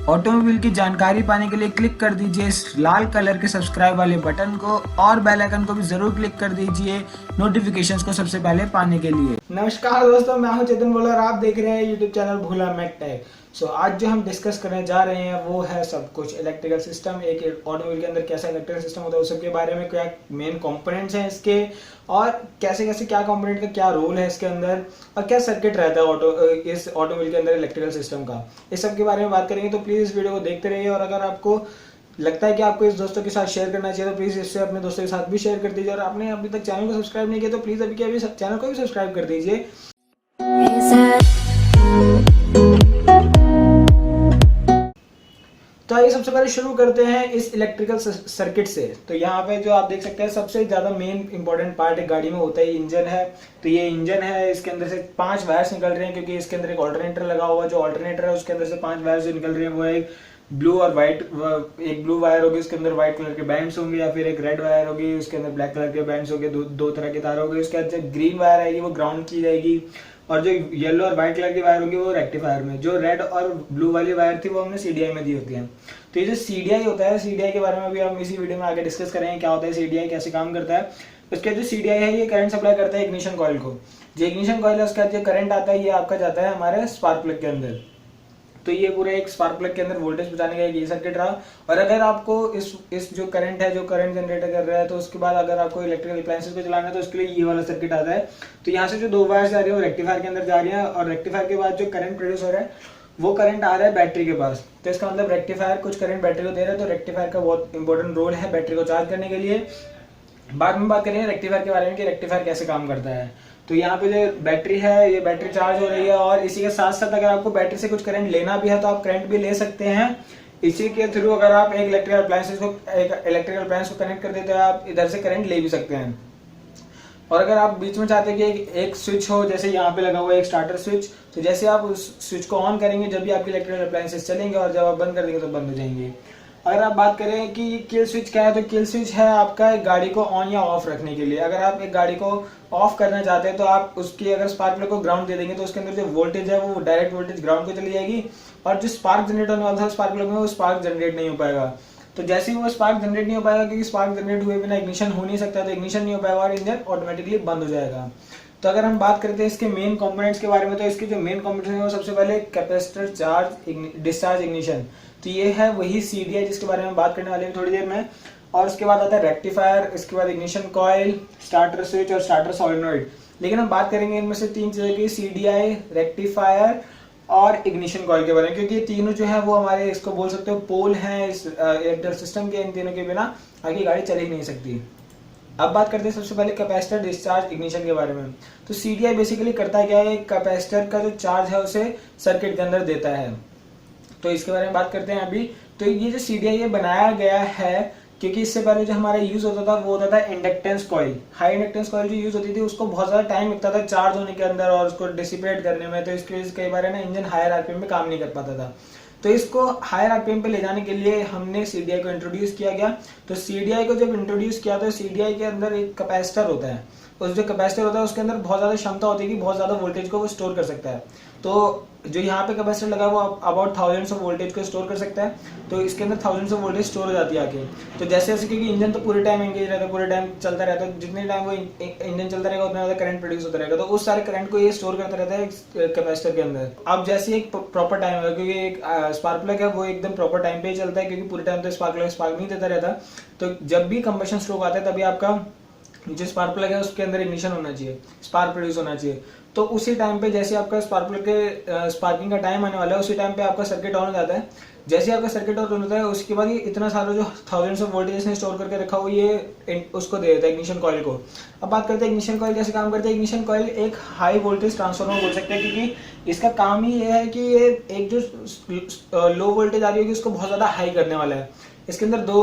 Automobile की जानकारी पाने के लिए क्लिक कर दीजिए इस लाल कलर के सब्सक्राइब वाले बटन को और बेल आइकन को भी जरूर क्लिक कर दीजिए नोटिफिकेशंस को सबसे पहले पाने के लिए। नमस्कार दोस्तों, मैं हूं चेतन बोला और आप देख रहे हैं यूट्यूब चैनल भूला मैक टेक। आज जो हम डिस्कस करने जा रहे हैं वो है सब कुछ इलेक्ट्रिकल सिस्टम। एक ऑटोमोबाइल के अंदर कैसा इलेक्ट्रिकल सिस्टम होता है उस सब के बारे में, क्या मेन कंपोनेंट्स हैं इसके और कैसे कैसे क्या कंपोनेंट का क्या रोल है इसके अंदर और क्या सर्किट रहता है इस ऑटोमोबाइल के अंदर इलेक्ट्रिकल सिस्टम का, इस सब के बारे में बात करेंगे। तो प्लीज इस वीडियो को देखते रहिए और अगर आपको लगता है कि आपको इस दोस्तों के साथ शेयर करना चाहिए तो प्लीज इससे अपने दोस्तों के साथ भी शेयर कर दीजिए। और आपने अभी तक चैनल को सब्सक्राइब नहीं किया तो प्लीज अभी के अभी चैनल को भी सब्सक्राइब कर दीजिए। तो आइए सबसे पहले शुरू करते हैं इस इलेक्ट्रिकल सर्किट से। तो यहाँ पे जो आप देख सकते हैं सबसे ज्यादा मेन इंपॉर्टेंट पार्ट एक गाड़ी में होता है इंजन है। तो ये इंजन है, इसके अंदर से 5 वायर्स निकल रहे हैं क्योंकि इसके अंदर एक ऑल्टरनेटर लगा हुआ है। जो ऑल्टरनेटर है उसके अंदर से 5 वायर्स जो निकल रहे हैं वो एक ब्लू और व्हाइट, एक ब्लू वायर होगी उसके अंदर व्हाइट कलर के बैंड्स होंगे, या फिर एक रेड वायर होगी उसके अंदर ब्लैक कलर के बैंड्स होंगे। दो तरह के तार होंगे। उसके अंदर ग्रीन वायर आएगी वो ग्राउंड की जाएगी और जो येलो और व्हाइट कलर की वायर होगी वो रेक्टिफायर में। जो रेड और ब्लू वाली वायर थी वो हमने सीडीआई में दी होती है। तो ये जो सीडीआई होता है, सीडीआई के बारे में भी हम इसी वीडियो में आगे डिस्कस करेंगे क्या होता है सीडीआई, कैसे काम करता है। उसके जो सीडीआई है ये करंट सप्लाई करता है इग्निशन कॉइल को। जो इग्निशन कॉइल है उसका जो करंट आता है ये आपका जाता है हमारे स्पार्क प्लग के अंदर। तो ये पूरे एक स्पार्क प्लग के अंदर वोल्टेज पहुंचाने का ये सर्किट रहा। और अगर आपको इस जो करंट है, जो करंट जनरेट कर रहा है, तो उसके बाद अगर आपको इलेक्ट्रिकल अप्लायंसेस को चलाना है तो उसके लिए ये वाला सर्किट आता है। तो यहाँ से जो 2 वायर्स जा रही है वो रेक्टिफायर के अंदर जा रही है और रेक्टिफायर के बाद जो करंट प्रोड्यूस हो रहा है वो करंट आ रहा है बैटरी के पास। तो इसका मतलब रेक्टिफायर कुछ करंट बैटरी को दे रहा है। तो रेक्टिफायर का बहुत इंपॉर्टेंट रोल है बैटरी को चार्ज करने के लिए। बाद में बात करेंगे रेक्टिफायर के बारे में कि रेक्टिफायर कैसे काम करता है। तो यहाँ पे जो बैटरी है ये बैटरी चार्ज हो रही है और इसी के साथ साथ अगर आपको बैटरी से कुछ करंट लेना भी है तो आप करंट भी ले सकते हैं। इसी के थ्रू अगर आप एक इलेक्ट्रिकल अप्लायंस को कनेक्ट कर देते हैं आप इधर से करंट ले भी सकते हैं। और अगर आप बीच में चाहते हैं कि एक स्विच हो, जैसे यहाँ पे लगा हुआ है एक स्टार्टर स्विच, तो जैसे आप उस स्विच को ऑन करेंगे जब भी आपके इलेक्ट्रिकल अप्लायंसेस चलेंगे और जब आप बंद कर देंगे तो बंद हो जाएंगे। अगर आप बात करें कि किल स्विच क्या है, तो किल स्विच है आपका एक गाड़ी को ऑन या ऑफ रखने के लिए। अगर आप एक गाड़ी को ऑफ करना चाहते हैं तो आप उसकी अगर स्पार्क प्लग को ग्राउंड दे देंगे तो उसके अंदर जो वोल्टेज है वो डायरेक्ट वोल्टेज ग्राउंड को चली जाएगी और जो स्पार्क जनरेट होने वाला था स्पार्क प्लग में वो स्पार्क जनरेट नहीं हो पाएगा। तो जैसे ही वो स्पार्क जनरेट नहीं हो पाएगा क्योंकि स्पार्क जनरेट हुए बिना इग्निशन हो नहीं सकता, तो इग्निशन नहीं हो पाएगा और इंजन ऑटोमेटिकली बंद हो जाएगा। तो अगर हम बात करते हैं इसके मेन कंपोनेंट्स के बारे में, तो इसके जो मेन कंपोनेंट्स हैं वो सबसे पहले कैपेसिटर चार्ज डिस्चार्ज इग्निशन। तो ये है वही सीडीआई जिसके बारे में बात करने वाले हैं थोड़ी देर में। और उसके बाद आता है रेक्टिफायर, इसके बाद इग्निशन कॉइल, स्टार्टर स्विच और स्टार्टर सॉलिनॉइड। लेकिन हम बात करेंगे इनमें से 3 चीजों की, सीडीआई, रेक्टिफायर और इग्निशन कॉइल के बारे में, क्योंकि ये तीनों जो है वो हमारे इसको बोल सकते हो पोल हैं इस इलेक्ट्रिकल सिस्टम के। इन तीनों के बिना आगे गाड़ी चल ही नहीं सकती। अब बात करते हैं सबसे पहले कैपेसिटर डिस्चार्ज इग्निशन के बारे में। तो सीडीआई बेसिकली करता क्या है, कैपेसिटर का जो चार्ज है उसे सर्किट के अंदर देता है। तो इसके बारे में बात करते हैं अभी। तो ये जो सीडीआई ये बनाया गया है क्योंकि इससे पहले जो हमारा यूज होता था वो होता था inductance coil. High inductance coil जो यूज होती थी उसको बहुत ज्यादा टाइम लगता था चार्ज होने के अंदर और उसको डिसिपेट करने में। तो इसकी वजह से कई बार है ना इंजन हायर आरपीएम में काम नहीं कर पाता था। तो इसको हायर आरपीएम पे ले जाने के लिए हमने सीडीआई को इंट्रोड्यूस किया गया। तो सीडीआई को जब इंट्रोड्यूस किया तो सीडीआई के अंदर एक कैपेसिटर होता है। उस जो कैपेसिटर होता है उसके अंदर बहुत ज्यादा क्षमता होती है कि बहुत ज्यादा वोल्टेज को वो स्टोर कर सकता है। तो जो यहाँ पे कैपेसिटर लगा है वो अबाउट थाउजेंड्स ऑफ वोल्टेज को स्टोर कर सकता है। तो इसके अंदर थाउजेंड्स ऑफ वोल्टेज स्टोर हो जाती है आके। तो जैसे जैसे क्योंकि इंजन तो पूरे टाइम एंगेज रहता है, पूरे टाइम चलता रहता है, जितने टाइम वो इंजन चलता रहेगा उतना ज्यादा करंट प्रोड्यूस होता रहेगा। तो उस सारे करंट को ये स्टोर करता रहता है कैपेसिटर के अंदर। अब जैसे एक प्रॉपर टाइम है, क्योंकि एक स्पार्क प्लग है वो एकदम प्रॉपर टाइम पे ही चलता है क्योंकि पूरे टाइम तो स्पार्क नहीं देता रहता। तो जब भी कंबशन स्ट्रोक आता है तभी आपका जो स्पार्क प्लग है उसके अंदर इग्निशन होना चाहिए, स्पार्क प्रोड्यूस होना चाहिए। तो उसी टाइम पे जैसे आपका स्पार्क प्लग के स्पार्किंग का टाइम आने वाला है उसी टाइम पे आपका सर्किट ऑन हो जाता है। जैसे आपका सर्किट ऑन होता है उसके बाद ये इतना सारा जो थाउजेंड्स ऑफ वोल्टेज ने स्टोर करके रखा हुआ ये उसको दे देता है इग्निशन कॉइल को। अब बात करते हैं इग्निशन कॉइल कैसे काम करता है। इग्निशन कॉइल एक हाई वोल्टेज ट्रांसफार्मर बोल सकते हैं क्योंकि इसका काम ही ये है कि ये एक जो लो वोल्टेज आ रही होगी उसको बहुत ज्यादा हाई करने वाला है। इसके अंदर 2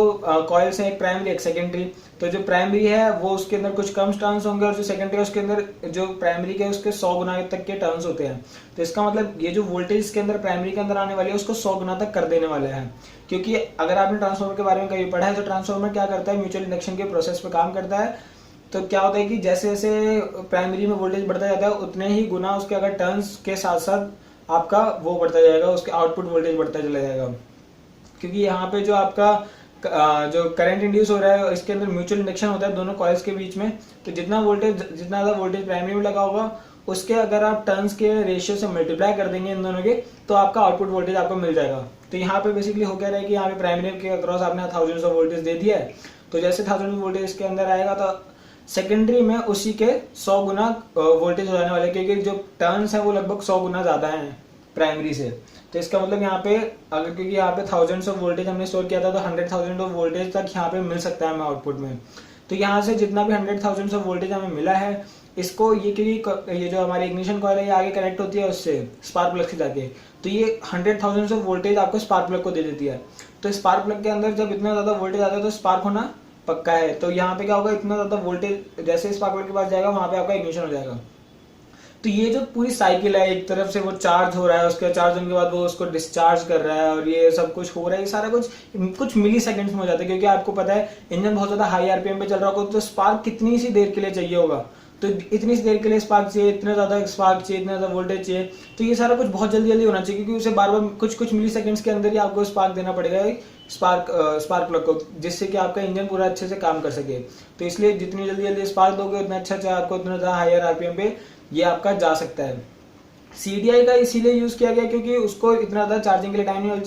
कॉइल्स हैं, एक प्राइमरी एक सेकेंडरी। तो जो प्राइमरी है वो उसके अंदर कुछ कम टर्न्स होंगे और जो सेकेंडरी है उसके अंदर जो प्राइमरी के उसके 100 गुना तक के टर्न्स होते हैं। तो इसका मतलब ये जो वोल्टेज इसके अंदर प्राइमरी के अंदर आने वाली है उसको 100 गुना तक कर देने वाले हैं। क्योंकि अगर आपने ट्रांसफार्मर के बारे में कभी पढ़ा है तो ट्रांसफार्मर क्या करता है, म्यूचुअल इंडक्शन के प्रोसेस पे काम करता है। तो क्या होता है कि जैसे जैसे प्राइमरी में वोल्टेज बढ़ता जाता है उतने ही गुना उसके अगर टर्न्स के साथ साथ आपका वो बढ़ता जाएगा, उसके आउटपुट वोल्टेज बढ़ता चला जाएगा। क्योंकि यहाँ पे जो आपका जो करंट इंड्यूस हो रहा है इसके अंदर म्यूचुअल इंडक्शन होता है दोनों कॉइल्स के बीच में, तो जितना ज़्यादा वोल्टेज प्राइमरी में लगा होगा उसके अगर आप टर्न्स के रेशियो से मल्टीप्लाई कर देंगे इन दोनों के, तो आपका आउटपुट वोल्टेज आपको मिल जाएगा। तो यहाँ पे बेसिकली हो क्या रहा है कि यहाँ पे प्राइमरी के अक्रॉस आपने 1000 ऑफ वोल्टेज दे दिया है, तो जैसे 1000 वोल्टेज इसके अंदर आएगा तो सेकेंडरी में उसी के 100 गुना वोल्टेज हो जाने वाले, क्योंकि जो टर्न्स है वो लगभग 100 गुना ज्यादा है प्राइमरी से। तो इसका मतलब यहाँ पे अगर, क्योंकि यहाँ पे 1000 ऑफ वोल्टेज हमने स्टोर किया था, तो 100,000 ऑफ वोल्टेज तक यहाँ पे मिल सकता है हमें आउटपुट में। तो यहाँ से जितना भी 100,000 ऑफ वोल्टेज हमें मिला है, इसको ये क्योंकि ये जो हमारी इग्निशन कॉइल है ये आगे कनेक्ट होती है उससे स्पार्क प्लग से जाके, तो ये 100,000 ऑफ वोल्टेज आपको स्पार्क प्लग को दे देती है। तो स्पार्क प्लग के अंदर जब इतना ज्यादा वोल्टेज आता है तो स्पार्क होना पक्का है। तो यहाँ पे क्या होगा, इतना ज्यादा वोल्टेज जैसे स्पार्क प्लग के पास जाएगा वहां पे आपका इग्निशन हो जाएगा। तो ये जो पूरी साइकिल है, एक तरफ से वो चार्ज हो रहा है, उसके चार्ज होने के बाद वो उसको डिस्चार्ज कर रहा है और ये सब कुछ हो रहा है, ये सारा कुछ मिली सेकेंड्स में हो जाता है। क्योंकि आपको पता है इंजन बहुत ज्यादा हाई आरपीएम पे चल रहा होगा, तो स्पार्क कितनी सी देर के लिए चाहिए होगा, तो इतनी सी देर के लिए स्पार्क चाहिए, इतना ज्यादा स्पार्क चाहिए, इतना ज्यादा वोल्टेज चाहिए। तो ये सारा कुछ बहुत जल्दी जल्दी होना चाहिए, क्योंकि उसे बार बार कुछ मिली सेकेंड्स के अंदर ही आपको स्पार्क देना पड़ेगा स्पार्क प्लग को, जिससे कि आपका इंजन पूरा अच्छे से काम कर सके। तो इसलिए जितनी जल्दी जल्दी स्पार्क दोगे उतना अच्छा आपको उतना ज्यादा हायर आरपीएम पे ये आपका जा सकता है। CDI का इसीलिए यूज किया गया क्योंकि उसको इतना ज्यादा चार्जिंग के लिए टाइम नहीं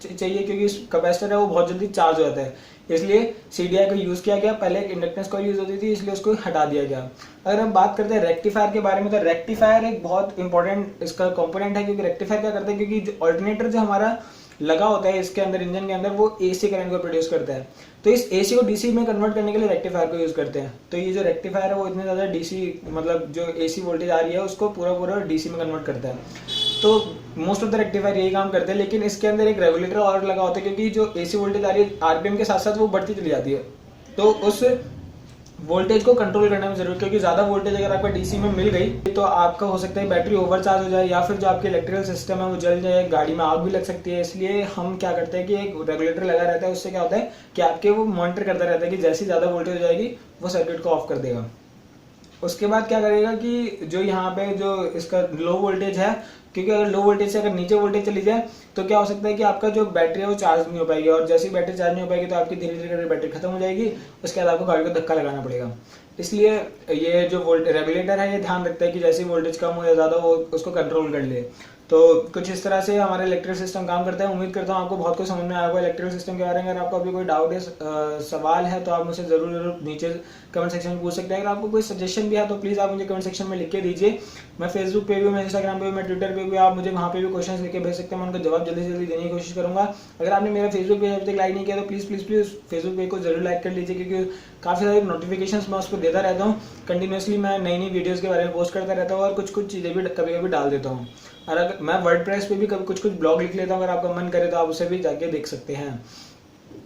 चाहिए, क्योंकि कैपेसिटर है वो बहुत जल्दी चार्ज हो जाता है, इसलिए CDI का यूज किया गया। पहले एक इंडक्टेंस कॉइल यूज होती थी, इसलिए उसको हटा दिया गया। अगर हम बात करते हैं रेक्टिफायर के बारे में, तो रेक्टिफायर एक बहुत इंपॉर्टेंट इसका कंपोनेंट है, क्योंकि रेक्टिफायर क्या करता है, क्योंकि जो ऑल्टरनेटर जो हमारा लगा होता है इसके अंदर इंजन के अंदर, वो AC करंट को प्रोड्यूस करता है। तो इस AC को DC में कन्वर्ट करने के लिए रेक्टिफायर को यूज करते हैं। तो ये जो रेक्टिफायर है वो इतने ज्यादा DC मतलब जो AC वोल्टेज आ रही है उसको पूरा DC में कन्वर्ट करता है। तो मोस्ट ऑफ द रेक्टिफायर यही काम करते हैं, लेकिन इसके अंदर एक रेगुलेटर और लगा होता है, क्योंकि जो AC वोल्टेज आ रही है आरपीएम के साथ साथ वो बढ़ती चली जाती है, तो उस वोल्टेज को कंट्रोल करने में जरूर, क्योंकि ज्यादा वोल्टेज अगर आपका DC में मिल गई तो आपका हो सकता है बैटरी ओवरचार्ज हो जाए, या फिर जो आपके इलेक्ट्रिकल सिस्टम है वो जल जाए, गाड़ी में आग भी लग सकती है। इसलिए हम क्या करते हैं कि एक रेगुलेटर लगा रहता है, उससे क्या होता है कि आपके वो मॉनिटर करता रहता है कि जैसी ज्यादा वोल्टेज हो जाएगी वो सर्किट को ऑफ कर देगा। उसके बाद क्या करेगा कि जो यहाँ पे जो इसका लो वोल्टेज है, क्योंकि अगर लो वोल्टेज से अगर नीचे वोल्टेज चली जाए तो क्या हो सकता है कि आपका जो बैटरी है वो चार्ज नहीं हो पाएगी, और जैसे ही बैटरी चार्ज नहीं हो पाएगी तो आपकी धीरे धीरे करके बैटरी खत्म हो जाएगी, उसके बाद आपको गाड़ी को धक्का लगाना पड़ेगा। इसलिए ये जो रेगुलेटर है ये ध्यान रखता है कि जैसे वोल्टेज कम हो या ज्यादा वो उसको कंट्रोल कर ले। तो कुछ इस तरह से हमारा इलेक्ट्रिक सिस्टम काम करता है। उम्मीद करता हूँ आपको बहुत कुछ समझ में आया होगा इलेक्ट्रिक सिस्टम के बारे में। अगर आपको अभी कोई डाउट है, सवाल है, तो आप मुझसे जरूर नीचे कमेंट सेक्शन में पूछ सकते हैं। अगर आपको कोई सजेशन भी है तो प्लीज आप मुझे कमेंट सेक्शन में लिख के दीजिए। मैं फेसबुक पे भी, मैं इंस्टाग्राम पे भी, मैं ट्विटर पे भी, आप मुझे वहाँ पे भी क्वेश्चन लिख के भेज सकते हैं, मैं उनका जवाब जल्दी से जल्दी देने की कोशिश करूंगा। अगर आपने मेरा फेसबुक पेज अभी तक लाइक नहीं किया तो प्लीज फेसबुक पेज को जरूर लाइक कर लीजिए, क्योंकि काफी सारे नोटिफिकेशन मैं उसको देता रहता हूँ कंटिन्यूसली। मैं नई नई वीडियोस के बारे में पोस्ट करता रहता हूँ और कुछ चीजें भी कभी कभी डाल देता हूँ। और अगर मैं वर्डप्रेस पे भी कभी कुछ ब्लॉग लिख लेता हूँ, अगर आपका मन करे तो आप उसे भी जाके देख सकते हैं।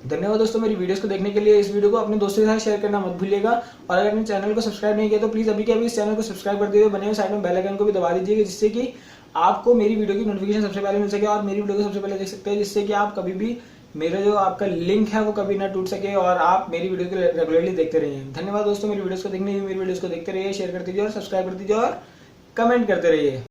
धन्यवाद दोस्तों मेरी वीडियोस को देखने के लिए। इस वीडियो को अपने दोस्तों के साथ शेयर करना मत भूलिएगा, और अगर अपने चैनल को सब्सक्राइब नहीं किया तो प्लीज अभी के अभी इस चैनल को सब्सक्राइब कर दीजिए, बने हुए साइड में बेल आइकन को भी दबा दीजिएगा, जिससे कि आपको मेरी वीडियो की नोटिफिकेशन सबसे पहले मिल सके और मेरी वीडियो को सबसे पहले देख सकते हैं, जिससे कि आप कभी भी मेरा जो आपका लिंक है वो कभी ना टूट सके और आप मेरी वीडियो को रेगुलरली देखते रहिए। धन्यवाद दोस्तों मेरी वीडियोस को देखने के लिए। मेरी वीडियोस को देखते रहिए, शेयर करते रहिए और सब्सक्राइब करते रहिए और कमेंट करते रहिए।